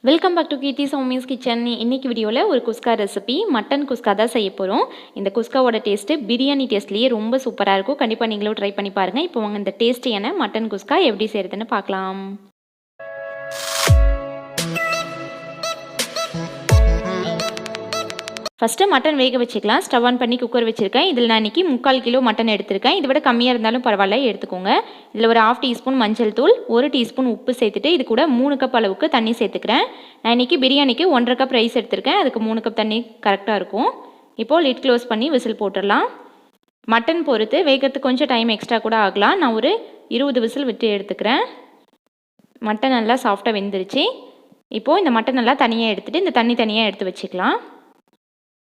Welcome back to Keerthi Sowmya's kitchen. இன்னைக்கு வீடியோவில் ஒரு குஸ்கா ரெசிபி மட்டன் குஸ்கா தான் செய்ய போகிறோம். இந்த குஸ்காவோட டேஸ்ட்டு பிரியாணி டேஸ்ட்லேயே ரொம்ப சூப்பராக இருக்கும். கண்டிப்பாக நீங்களும் ட்ரை பண்ணி பாருங்கள். இப்போ வாங்க இந்த டேஸ்டியான மட்டன் குஸ்கா எப்படி செய்கிறதுன்னு பார்க்கலாம். ஃபஸ்ட்டு மட்டன் வேக வச்சுக்கலாம். ஸ்டவ் ஆன் பண்ணி குக்கர் வச்சுருக்கேன். இதில் நான் இன்றைக்கி 3/4 கிலோ மட்டன் எடுத்திருக்கேன். இதை விட கம்மியாக இருந்தாலும் பரவாயில்ல, எடுத்துக்கோங்க. இதில் ஒரு 1/2 டீஸ்பூன் மஞ்சள் தூள், 1 டீஸ்பூன் உப்பு சேர்த்துட்டு இது கூட 3 கப் அளவுக்கு தண்ணி சேர்த்துக்கிறேன். நான் இன்றைக்கி பிரியாணிக்கு 1.5 கப் ரைஸ் எடுத்திருக்கேன். அதுக்கு 3 கப் தண்ணி கரெக்டாக இருக்கும். இப்போது லிட் க்ளோஸ் பண்ணி விசில் போட்டுடலாம். மட்டன் பொறுத்து வேகிறதுக்கு கொஞ்சம் டைம் எக்ஸ்ட்ரா கூட ஆகலாம். நான் ஒரு 20 விசில் விட்டு எடுத்துக்கிறேன். மட்டன் நல்லா சாஃப்டாக வெந்துருச்சு. இப்போது இந்த மட்டன் நல்லா தனியாக எடுத்துகிட்டு இந்த தண்ணி தனியாக எடுத்து வச்சுக்கலாம்.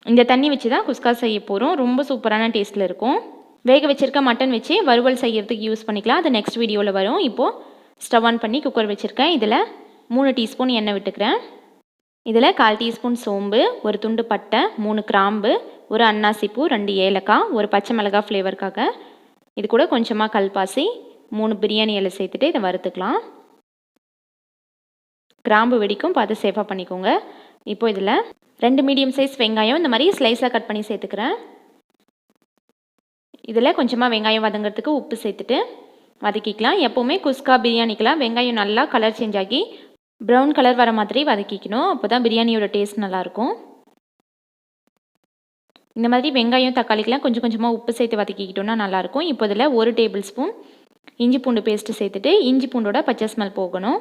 இந்த தண்ணி வச்சு தான் குஸ்கா செய்ய போகிறோம். ரொம்ப சூப்பரான டேஸ்ட்டில் இருக்கும். வேக வச்சுருக்க மட்டன் வச்சு வறுவல் செய்கிறதுக்கு யூஸ் பண்ணிக்கலாம். அது நெக்ஸ்ட் வீடியோவில் வரும். இப்போது ஸ்டவ் ஆன் பண்ணி குக்கர் வச்சுருக்கேன். இதில் 3 டீஸ்பூன் எண்ணெய் விட்டுக்கிறேன். இதில் 1/4 டீஸ்பூன் சோம்பு, ஒரு துண்டு பட்டை, 3 கிராம்பு, ஒரு அன்னாசிப்பூ, 2 ஏலக்காய், ஒரு பச்சை மிளகாய் ஃப்ளேவருக்காக, இது கூட கொஞ்சமாக கல்பாசி, 3 பிரியாணி இலை சேர்த்துட்டு இதை வறுத்துக்கலாம். கிராம்பு வெடிக்கும் பார்த்து சேஃபாக பண்ணிக்கோங்க. இப்போது இதில் 2 மீடியம் சைஸ் வெங்காயம் இந்த மாதிரி ஸ்லைஸாக கட் பண்ணி சேர்த்துக்கிறேன். இதில் கொஞ்சமாக வெங்காயம் வதங்கிறதுக்கு உப்பு சேர்த்துட்டு வதக்கிக்கலாம். எப்போவுமே குஸ்கா பிரியாணிக்கெலாம் வெங்காயம் நல்லா கலர் சேஞ்ச் ஆகி ப்ரௌன் கலர் வர மாதிரி வதக்கிக்கணும். அப்போ தான் பிரியாணியோட டேஸ்ட் நல்லாயிருக்கும். இந்த மாதிரி வெங்காயம் தக்காளிக்கெலாம் கொஞ்சம் கொஞ்சமாக உப்பு சேர்த்து வதக்கிக்கிட்டோன்னா நல்லாயிருக்கும். இப்போ இதில் 1 டேபிள் ஸ்பூன் இஞ்சி பூண்டு பேஸ்ட்டு சேர்த்துட்டு இஞ்சி பூண்டோட பச்சை ஸ்மெல் போகணும்.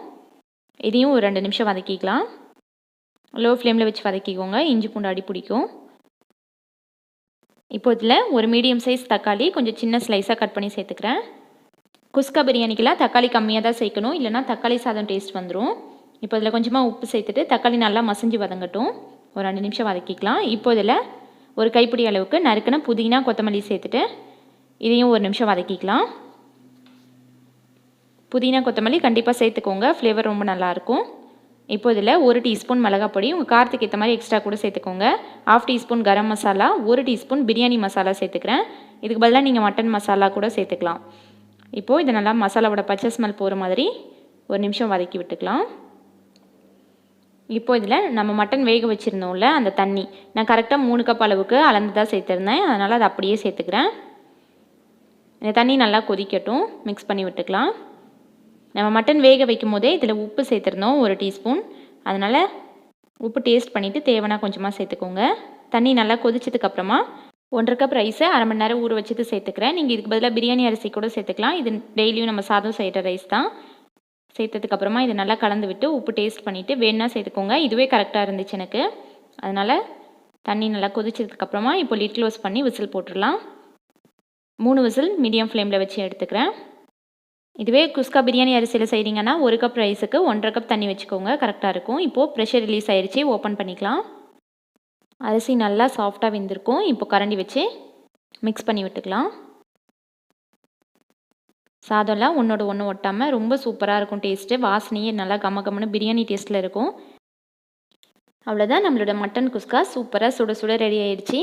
இதையும் ஒரு 2 நிமிஷம் வதக்கிக்கலாம். லோ ஃப்ளேமில் வச்சு வதக்கிக்கோங்க, இஞ்சி பூண்டு அடி பிடிக்கும். இப்போ இதில் ஒரு மீடியம் சைஸ் தக்காளி கொஞ்சம் சின்ன ஸ்லைஸாக கட் பண்ணி சேர்த்துக்கிறேன். குஸ்கா பிரியாணிக்கெலாம் தக்காளி கம்மியாக தான் சேர்க்கணும், இல்லைனா தக்காளி சாதம் டேஸ்ட் வந்துடும். இப்போ இதில் கொஞ்சமாக உப்பு சேர்த்துட்டு தக்காளி நல்லா மசிஞ்சு வதங்கட்டும். ஒரு 2 நிமிஷம் வதக்கிக்கலாம். இப்போ இதில் ஒரு கைப்பிடி அளவுக்கு நறுக்கின புதினா கொத்தமல்லி சேர்த்துட்டு இதையும் ஒரு நிமிஷம் வதக்கிக்கலாம். புதினா கொத்தமல்லி கண்டிப்பாக சேர்த்துக்கோங்க, ஃப்ளேவர் ரொம்ப நல்லாயிருக்கும். இப்போ இதில் 1 டீஸ்பூன் மிளகாய் பொடி, உங்கள் காரத்துக்கு ஏற்ற மாதிரி எக்ஸ்ட்ரா கூட சேர்த்துக்கோங்க. 1/2 டீஸ்பூன் கரம் மசாலா, 1 டீஸ்பூன் பிரியாணி மசாலா சேர்த்துக்கிறேன். இதுக்கு பதிலாக நீங்கள் மட்டன் மசாலா கூட சேர்த்துக்கலாம். இப்போது இதை நல்லா மசாலாவோட பச்சை ஸ்மெல் போகிற மாதிரி ஒரு நிமிஷம் வதக்கி விட்டுக்கலாம். இப்போ இதில் நம்ம மட்டன் வேக வச்சுருந்தோம்ல அந்த தண்ணி, நான் கரெக்டாக 3 கப் அளவுக்கு அளந்து தான் சேர்த்துருந்தேன். அதனால் அதை அப்படியே சேர்த்துக்கிறேன். இந்த தண்ணி நல்லா கொதிக்கட்டும், மிக்ஸ் பண்ணி விட்டுக்கலாம். நம்ம மட்டன் வேக வைக்கும் போதே இதில் உப்பு சேர்த்துருந்தோம் 1 டீஸ்பூன். அதனால் உப்பு டேஸ்ட் பண்ணிவிட்டு தேவைன்னா கொஞ்சமாக சேர்த்துக்கோங்க. தண்ணி நல்லா கொதிச்சதுக்கப்புறமா 1.5 கப் ரைஸை 1/2 மணி நேரம் ஊற வச்சுட்டு சேர்த்துக்கிறேன். நீங்கள் இதுக்கு பதிலாக பிரியாணி அரிசி கூட சேர்த்துக்கலாம். இது டெய்லியும் நம்ம சாதம் செய்கிற ரைஸ் தான். சேர்த்ததுக்கப்புறமா இதை நல்லா கலந்து விட்டு உப்பு டேஸ்ட் பண்ணிவிட்டு வேணுன்னா சேர்த்துக்கோங்க. இதுவே கரெக்டாக இருந்துச்சு எனக்கு. அதனால் தண்ணி நல்லா கொதிச்சதுக்கப்புறமா இப்போ லிட் க்ளோஸ் பண்ணி விசில் போட்டுடலாம். 3 விசில் மீடியம் ஃப்ளேமில் வச்சு எடுத்துக்கிறேன். இதுவே குஸ்கா பிரியாணி அரிசியில் செய்கிறீங்கன்னா 1 கப் ரைஸுக்கு 1.5 கப் தண்ணி வச்சுக்கோங்க, கரெக்டாக இருக்கும். இப்போது ப்ரெஷர் ரிலீஸ் ஆயிடுச்சு, ஓப்பன் பண்ணிக்கலாம். அரிசி நல்லா சாஃப்டாக வெந்திருக்கும். இப்போ கரண்டி வச்சு மிக்ஸ் பண்ணி விட்டுக்கலாம். சாதம்லாம் ஒன்றோட ஒன்று ஒட்டாமல் ரொம்ப சூப்பராக இருக்கும் டேஸ்ட்டு. வாசனையே நல்லா கமகமன்னு பிரியாணி டேஸ்ட்டில் இருக்கும். அவ்வளோதான், நம்மளோட மட்டன் குஸ்கா சூப்பராக சுட சுட ரெடி ஆயிடுச்சு.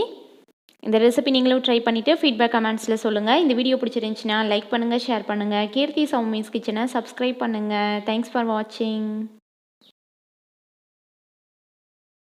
இந்த ரெசிபி நீங்களும் ட்ரை பண்ணிவிட்டு ஃபீட்பேக் கமெண்ட்ஸில் சொல்லுங்கள். இந்த வீடியோ பிடிச்சிருந்துச்சின்னா லைக் பண்ணுங்கள், ஷேர் பண்ணுங்கள். கீர்த்தி சௌமியஸ் கிச்சனை சப்ஸ்கிரைப் பண்ணுங்கள். தேங்க்ஸ் ஃபார் வாட்சிங்.